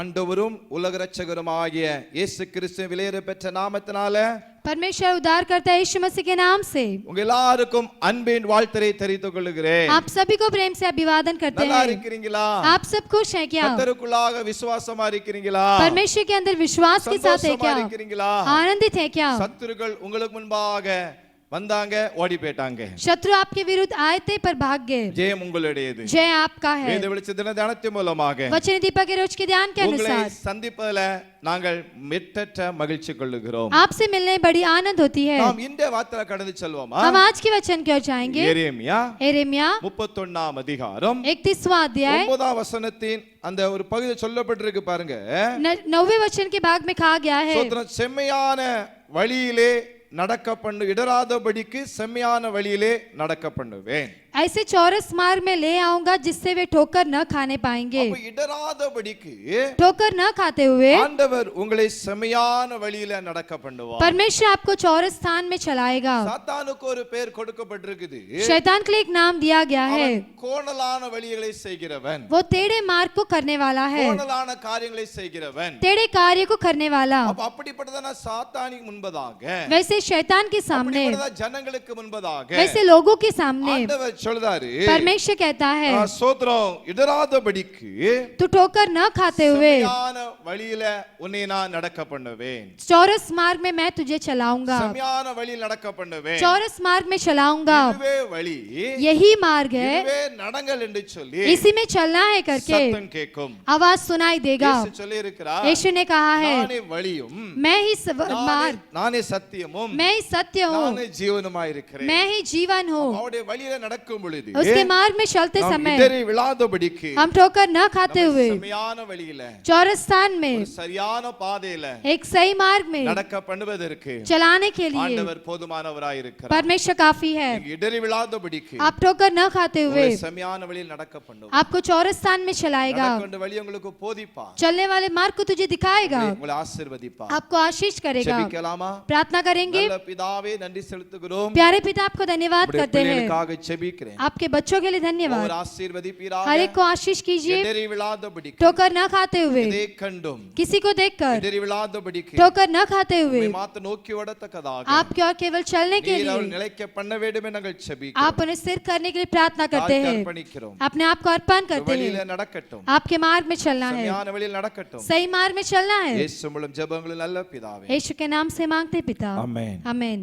ஆண்டவரும் உலக இரட்சகருமாகிய இயேசு கிறிஸ்துவின் விலையேற பெற்ற நாமத்தினால परमेश्वर उद्धार करता है यीशु मसीह के नाम से உங்க எல்லாருக்கும் அன்பின் வாழ்த்தை தெரிவித்துக் கொள்கிறேன். आप सभी को प्रेम से अभिवादन करते हैं. நல்லா இருக்கீங்களா? आप सब खुश हैं क्या? கர்த்தருக்குள்ளாக விசுவாசமா இருக்கீங்களா? परमेश्वर के अंदर विश्वास के साथ है क्या? आनंदित है क्या? சத்துருக்கள் உங்களுக்கு முன்பாக வந்தாங்க, ஓடி போய்ட்டாங்க. शत्रु आपके विरुद्ध आए थे पर भाग गए. ஜெயம் உங்களுடையது. जय आपका है. வேத வெளிச்சத்தின் தியானத்தின் மூலமாக वचन दीपक के रोज के ध्यान के अनुसार உங்களை சந்திப்பதில நாங்கள் மிட்டற்ற மகிழ்ச்சி கொள்ளுகிறோம். आपसे मिलने बड़ी आनंद होती है. நாம் இந்த வார்த்தையை கடந்து செல்வோமா? हम आज के वचन की ओर जाएंगे. यिर्मयाह 31ஆம் அதிகாரம் 31वां अध्याय 9ஆம் வசனத்தின் அந்த ஒரு பகுதி சொல்லப்பட்டிருக்கு பாருங்க. 9वें वचन के भाग में कहा गया है. சோத்திரம், செம்மையான வழியிலே நடக்க பண்ணு, இடராதபடிக்கு செம்மையான வழியிலே நடக்க பண்ணுவேன். ऐसे चौरस मार्ग में ले आऊंगा जिससे वे ठोकर न खाने पाएंगे. அப்ப இடராதபடிக்கு ठोकर न खाते हुए ஆண்டவர் உங்களை செம்மையான வழியில நடக்க பண்ணுவார். परमेश्वर आपको चौरस स्थान में चलाएगा. சாத்தானுக்கு ஒரு பெயர் கொடுக்கப்பட்டிருக்குது. शैतान के लिए एक नाम दिया गया है. கோணலான வழிகளை செய்கிறவன். वो टेढ़े मार्ग को करने वाला है. கோணலான காரியங்களை செய்கிறவன். टेढ़े कार्य को करने वाला. அப்ப அப்படிப்பட்டதான சாத்தானுக்கு முன்பதாக, वैसे शैतान के सामने, அப்படிப்பட்டதான ஜனங்களுக்கு முன்பதாக, वैसे लोगों के सामने ஆண்டவர் சொல்றாரு, परमेश्वर कहता है ஸ்தோத்திரம், இடராதபடிக்கு तू ठोकर न खाते हुए செம்மையான வழியில உன்னை நான் நடக்க பண்ணுவேன். चौरस मार्ग में मैं तुझे चलाऊंगा. செம்மையான வழியில் நடக்க பண்ணுவேன். चौरस मार्ग में चलाऊंगा. இதுவே வழி, यही मार्ग है, இதுவே நடங்கள் என்று சொல்லி इसी में चलना है करके சத்தம் கேட்கும். आवाज सुनाई देगा. இயேசு சொல்லி இருக்கிறார், यीशु ने कहा है நானே வழியும், मैं ही मार्ग, நானே சத்தியமும், मैं ही सत्य हूँ, நானே ஜீவனுமாய் இருக்கிறேன். मैं ही जीवन हूँ. அவருடைய வழியில நடக்கும் பொழுது उसके मार्ग में चलते நாம் समय இடறி விழாதபடிக்கு हम ठोकर न खाते हुए செம்மையான வழியில, चौरस स्थान में, ஒரு சரியான பாதையில एक सही मार्ग में நடக்க பண்ணுவதற்கு चलाने के लिए ஆண்டவர் போதுமானவராய் இருக்கிறார். परमेश्वर काफी है. இடறி விழாதபடிக்கு आप ठोकर न खाते हुए உங்களை செம்மையான வழியில் நடக்க பண்ணுவார். आपको चौरस स्थान में चलाएगा. நடக்கின்ற வழி உங்களுக்கு போதிப்பார். चलने वाले मार्ग को तुझे दिखाएगा. உங்களை ஆசீர்வதிப்பார். आपको आशीष करेगा. ஜெபிக்கலாமா? प्रार्थना करेंगे. நல்ல பிதாவே, நன்றி செலுத்துகிறோம். प्यारे पिता, आपको धन्यवाद करते हैं. பிள்ளைகளுக்காக ஜெபிக்கிறேன். आपके बच्चों के लिए धन्यवाद. और आशीर्वदिपीराக, हर एक को आशीष कीजिए. இடறி விழாதபடிக்கு, ठोकर न खाते हुए, இதை கண்டும் किसी को देखकर இடறி விழாதபடிக்கு, ठोकर न खाते हुए உம்மை மாத்த நோக்கி ஓடத்தக்கதாக, आपकी ओर केवल चलने के நீர் அவர்கள் लिए நிலைக்க பண்ண வேண்டும் என நாங்கள் ஜெபிக்கிறோம். आप उन्हें स्थिर करने के लिए प्रार्थना करते हैं. அர்ப்பணிக்கிறோம். अपने आप को अर्पण करते வழியில हैं. நடக்கட்டும், आपके मार्ग में चलना है, செம்மையான வழியில் நடக்கட்டும். सही मार्ग में चलना है. இயேசு மூலம் ஜெபங்கள் நல்ல பிதாவே, यीशु के नाम से मांगते पिता. आमेन. आमेन.